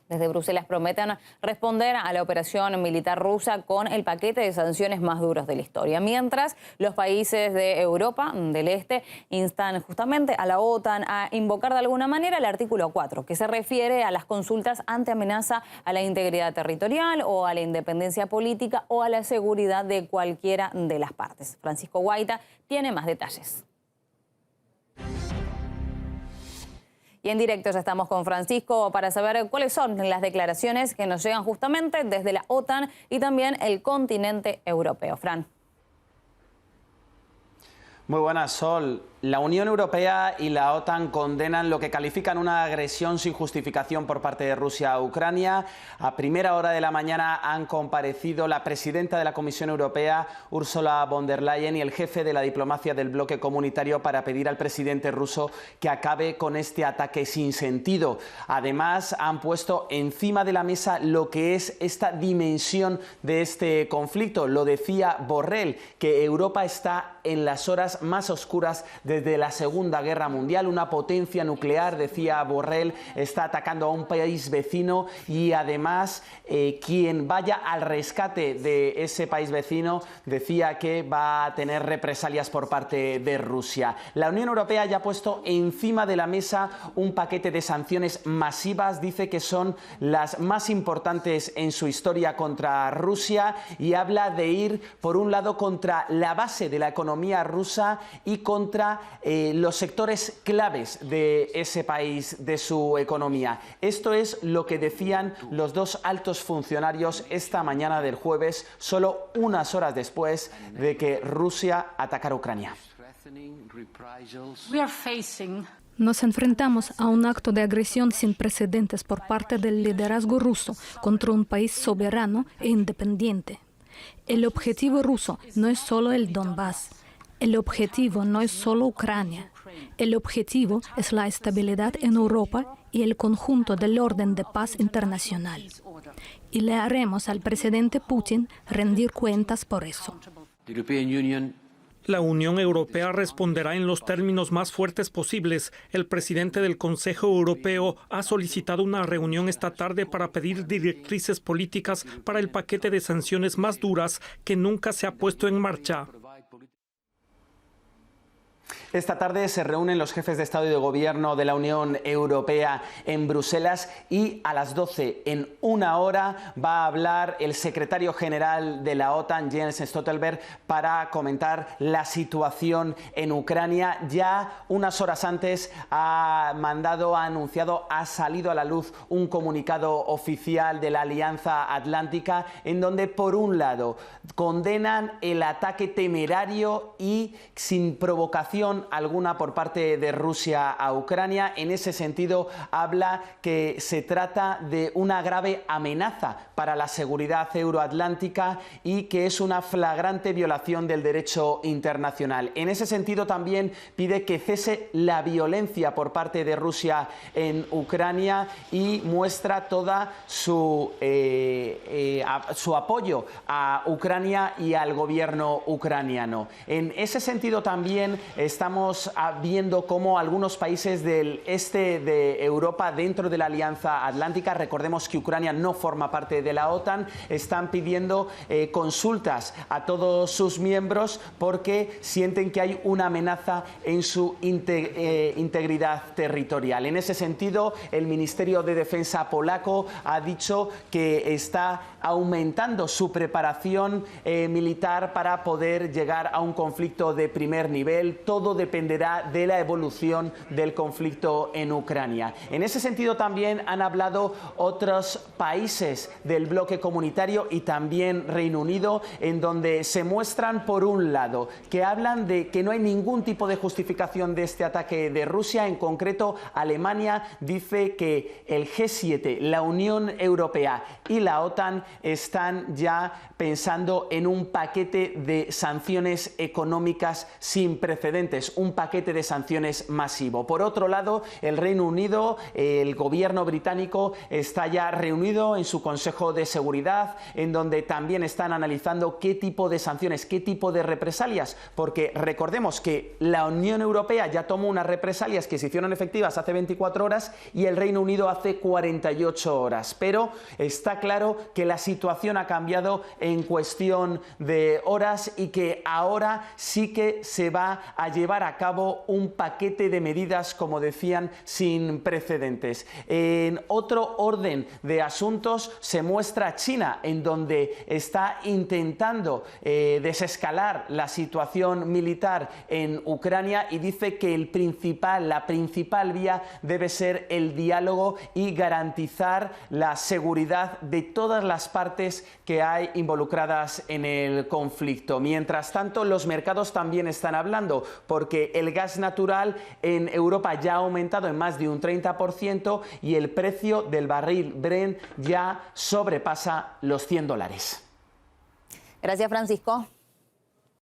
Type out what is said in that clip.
Desde Bruselas prometen responder a la operación militar rusa con el paquete de sanciones más duros de la historia. Mientras, los países de Europa del Este instan justamente a la OTAN a invocar de alguna manera el artículo 4, que se refiere a las consultas ante amenaza a la integridad territorial o a la independencia política o a la seguridad de cualquiera de las partes. Francisco Guaita tiene más detalles. Y en directo ya estamos con Francisco para saber cuáles son las declaraciones que nos llegan justamente desde la OTAN y también el continente europeo. Fran. Muy buenas, Sol. La Unión Europea y la OTAN condenan lo que califican una agresión sin justificación por parte de Rusia a Ucrania. A primera hora de la mañana han comparecido la presidenta de la Comisión Europea, Ursula von der Leyen, y el jefe de la diplomacia del bloque comunitario para pedir al presidente ruso que acabe con este ataque sin sentido. Además, han puesto encima de la mesa lo que es esta dimensión de este conflicto. Lo decía Borrell, que Europa está en las horas más oscuras desde la Segunda Guerra Mundial. Una potencia nuclear, decía Borrell, está atacando a un país vecino y además quien vaya al rescate de ese país vecino decía que va a tener represalias por parte de Rusia. La Unión Europea ya ha puesto encima de la mesa un paquete de sanciones masivas, dice que son las más importantes en su historia contra Rusia y habla de ir por un lado contra la base de la economía rusa y contra los sectores claves de ese país, de su economía. Esto es lo que decían los dos altos funcionarios esta mañana del jueves, solo unas horas después de que Rusia atacara Ucrania. Nos enfrentamos a un acto de agresión sin precedentes por parte del liderazgo ruso contra un país soberano e independiente. El objetivo ruso no es solo el Donbass. El objetivo no es solo Ucrania. El objetivo es la estabilidad en Europa y el conjunto del orden de paz internacional. Y le haremos al presidente Putin rendir cuentas por eso. La Unión Europea responderá en los términos más fuertes posibles. El presidente del Consejo Europeo ha solicitado una reunión esta tarde para pedir directrices políticas para el paquete de sanciones más duras que nunca se ha puesto en marcha. Esta tarde se reúnen los jefes de Estado y de Gobierno de la Unión Europea en Bruselas y a las 12, en una hora, va a hablar el secretario general de la OTAN, Jens Stoltenberg, para comentar la situación en Ucrania. Ya unas horas antes ha anunciado, ha salido a la luz un comunicado oficial de la Alianza Atlántica en donde, por un lado, condenan el ataque temerario y sin provocación alguna por parte de Rusia a Ucrania. En ese sentido, habla que se trata de una grave amenaza para la seguridad euroatlántica y que es una flagrante violación del derecho internacional. En ese sentido, también pide que cese la violencia por parte de Rusia en Ucrania y muestra toda su apoyo a Ucrania y al gobierno ucraniano. En ese sentido, también estamos viendo cómo algunos países del este de Europa, dentro de la Alianza Atlántica, recordemos que Ucrania no forma parte de la OTAN, están pidiendo consultas a todos sus miembros porque sienten que hay una amenaza en su integridad territorial. En ese sentido, el Ministerio de Defensa polaco ha dicho que está aumentando su preparación militar para poder llegar a un conflicto de primer nivel. Todo dependerá de la evolución del conflicto en Ucrania. En ese sentido, también han hablado otros países del bloque comunitario y también Reino Unido, en donde se muestran, por un lado, que hablan de que no hay ningún tipo de justificación de este ataque de Rusia. En concreto, Alemania dice que el G7, la Unión Europea y la OTAN están ya pensando en un paquete de sanciones económicas sin precedentes. sanciones, un paquete de sanciones masivo. Por otro lado, el Reino Unido, el gobierno británico está ya reunido en su Consejo de Seguridad, en donde también están analizando qué tipo de sanciones, qué tipo de represalias, porque recordemos que la Unión Europea ya tomó unas represalias que se hicieron efectivas hace 24 horas y el Reino Unido hace 48 horas. Pero está claro que la situación ha cambiado en cuestión de horas y que ahora sí que se va a llevar a cabo un paquete de medidas, como decían, sin precedentes. En otro orden de asuntos se muestra China, en donde está intentando desescalar la situación militar en Ucrania y dice que la principal vía debe ser el diálogo y garantizar la seguridad de todas las partes que hay involucradas en el conflicto. Mientras tanto, los mercados también están hablando, porque el gas natural en Europa ya ha aumentado en más de un 30% y el precio del barril Brent ya sobrepasa los $100. Gracias, Francisco.